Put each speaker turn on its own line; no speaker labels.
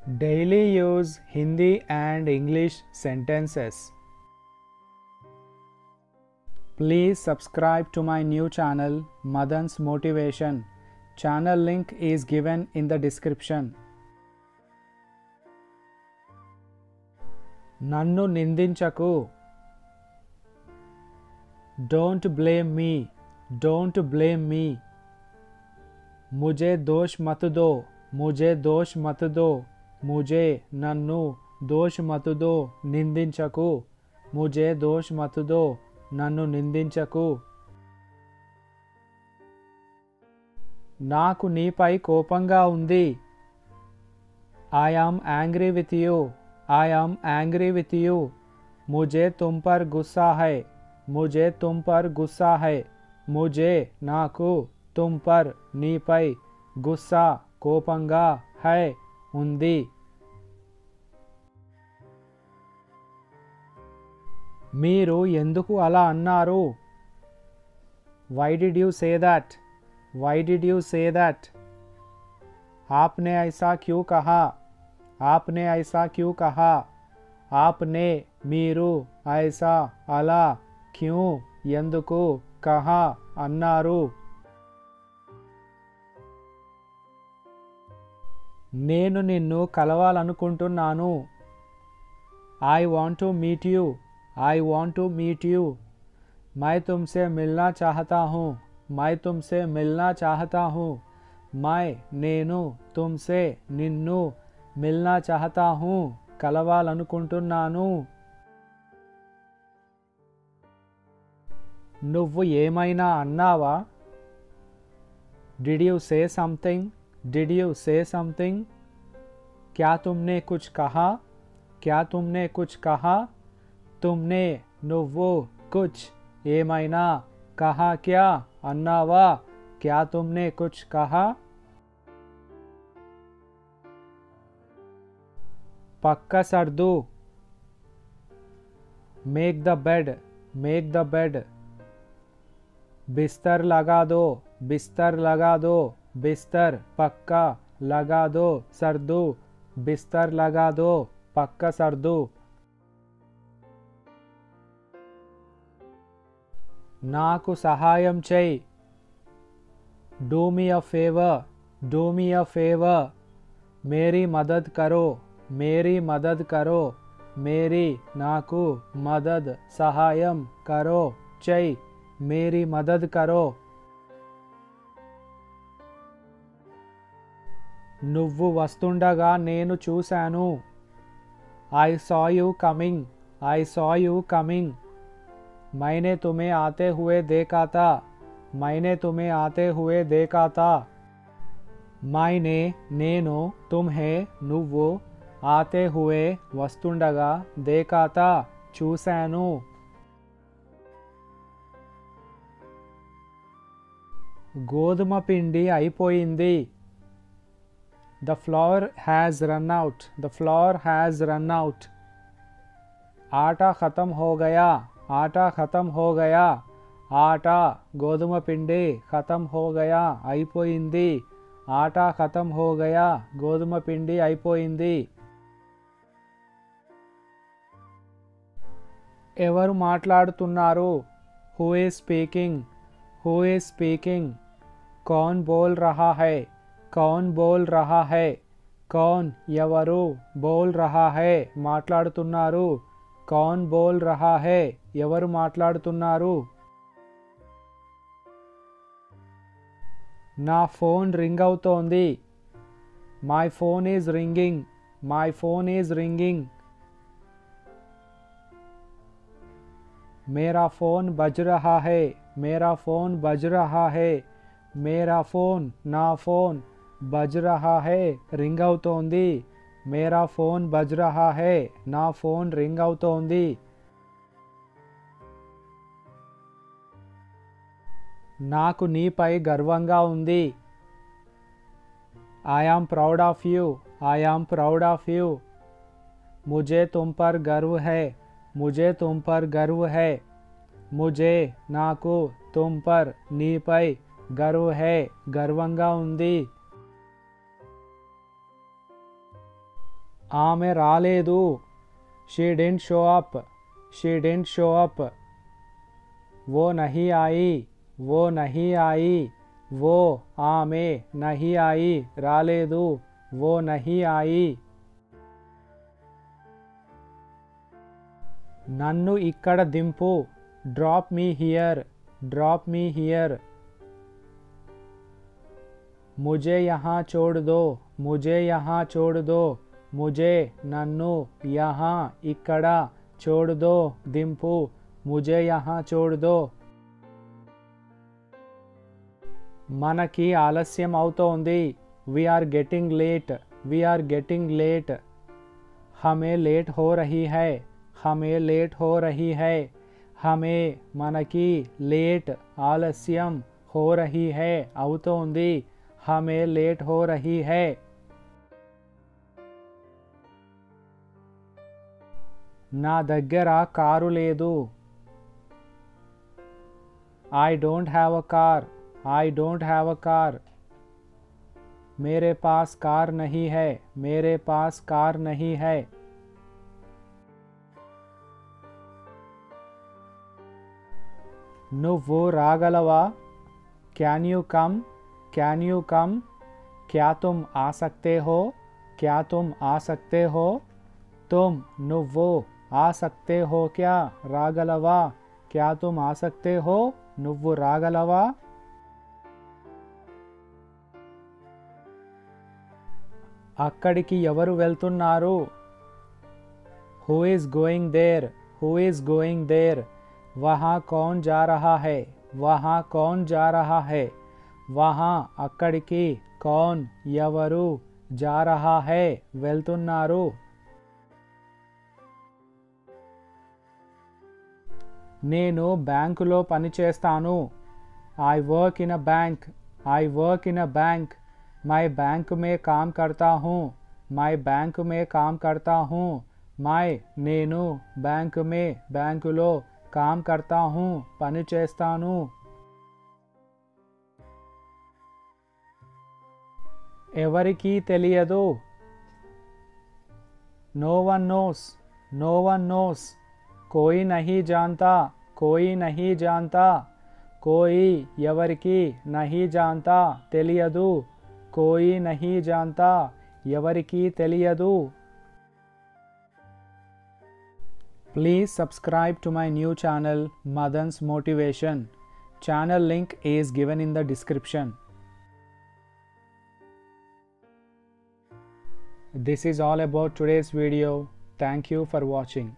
Daily use Hindi and English sentences. Please subscribe to my new channel Madan's Motivation. Channel link is given in the description. నన్ను నిందించకు. Don't blame me. Don't blame me. मुझे दोष मत दो. मुझे दोष मत दो. मुझे నన్ను दोष मत दो. నిందించకు. मुझे दोष मत दो. నన్ను నిందించకు. నాకు నీపై కోపంగా ఉంది. I am angry with you. I am angry with you. मुझे तुम पर गुस्सा है. मुझे तुम पर गुस्सा है. मुझे నాకు तुम पर నీపై గుస్సా కోపంగా है ఉంది. మీరు ఎందుకు అలా అన్నారు? Why did you say that? Why did you say that? आपने ऐसा क्यों कहा? आपने ऐसा क्यों कहा? आपने మీరు ऐसा అలా क्यों ఎందుకు कहा అన్నారు. నేను నిన్ను కలవాలనుకుంటున్నాను. I want to meet you. I want to meet you. मैं तुमसे मिलना चाहता हूँ. मैं तुमसे मिलना चाहता हूँ. मैं నేను तुमसे నిన్ను మిల్నా చాహతా హూ కలవాలనుకుంటున్నాను. నువ్వు ఏమైనా అన్నావా? Did you say something? Did you say something? क्या तुमने कुछ कहा? क्या तुमने कुछ कहा? तुमने నువ్వు कुछ ఏమైనా कहा क्या అన్నావా? क्या तुमने कुछ कहा? पक्का सर्दू. Make the bed. Make the bed. बिस्तर लगा दो. बिस्तर लगा दो. बिस्तर पक्का लगा दो सर्दू. बिस्तर लगा दो पक्का सर्दू. నాకు సహాయం చేయి. Do me a favour. Do me a favour. मेरी मदद करो. मेरी मदद करो. मेरी నాకు మదద్ సహాయం करो చేయి. मेरी मदद करो. నువ్వు వస్తుండగా నేను చూశాను. I saw you coming. I saw you coming. मैंने तुम्हें आते हुए देखा था. मैंने तुम्हें आते हुए देखा था. मैंने నేను तुम्हें నువ్వు आते हुए వస్తుండగా देखा था చూశాను. గోధుమ పిండి అయిపోయింది. The flour has run out. The flour has run out. आटा ख़त्म हो गया. आटा ख़त्म हो गया. आटा గోధుమ పిండి ख़त्म हो गया అయిపోయింది. ఆటా ఖతం హో గయా గోధుమ పిండి అయిపోయింది. ఎవరు మాట్లాడుతున్నారు? Who is speaking. Who is speaking. కౌన్ బోల్ రహా హై. కౌన్ బోల్ రహా హై. కౌన్ ఎవరు బోల్ రహా హై మాట్లాడుతున్నారు. కౌన్ బోల్ రహా హై ఎవరు మాట్లాడుతున్నారు. నా ఫోన్ రింగ్ అవుతోంది. My phone is ringing. My phone is ringing. मेरा फ़ोन बज रहा है. मेरा फ़ोन बज रहा है. मेरा फ़ोन నా ఫోన్ బజ్ రహా హై రింగ్ అవుతోంది. మేరా ఫోన్ బజ్ రహా హై నా ఫోన్ రింగ్ అవుతోంది. నాకు నీపై గర్వంగా ఉంది. I am proud of you. I am proud of you. मुझे तुम पर गर्व है. मुझे तुम पर गर्व है. मुझे నాకు तुम पर నీపై गर्व है గర్వంగా ఉంది. ఆమె రాలేదు. She didn't show up. She didn't show up. वो नहीं आई. वो नहीं आई. वो ఆమె नहीं आई రాలేదు. वो नहीं आई. నన్ను ఇక్కడ దింపు. Drop me here. Drop me here. मुझे यहाँ छोड़ दो. मुझे यहाँ छोड़ दो. मुझे నన్ను यहाँ ఇక్కడ छोड़ दो దింపు. मुझे यहाँ छोड़ दो. మనకి ఆలస్యం అవుతోంది. We are getting late. We are getting late. हमें लेट हो रही है. हमें लेट हो रही है. हमें మనకి లేట్ ఆలస్యం हो रही है అవుతోంది. हमें लेट हो रही है. నా దగ్గర కారు లేదు. I don't have a car. I don't have a car. मेरे पास कार नहीं है. मेरे पास कार नहीं है. నువ్వు రాగలవా? Can you come? Can you come? क्या तुम आ सकते हो? क्या तुम आ सकते हो? तुम నువ్వు आ सकते हो क्या? రాగలవా? क्या तुम आ सकते हो? నువ్వు రాగలవా? అక్కడికి ఎవరు వెళ్తున్నారు? Who is going there? Who is going there? वहाँ कौन जा रहा है? वहाँ कौन जा रहा है? वहाँ అక్కడికి कौन ఎవరు जा रहा है వెళ్తున్నారు. నేను బ్యాంకులో పనిచేస్తాను. I work in a bank. I work in a bank. मैं बैंक में काम करता हूँ. मैं बैंक में काम करता हूँ. मैं నేను బ్యాంక్ में బ్యాంకులో काम करता हूँ పని చేస్తాను. ఎవరికీ తెలియదు. No one knows. No one knows. कोई नहीं जानता. कोई नहीं जानता. कोई ఎవరికి नहीं जानता తెలియదు. कोई नहीं जानता ఎవరికి తెలియదు. Please subscribe to my new channel Madan's Motivation. Channel link is given in the description. This is all about today's video. Thank you for watching.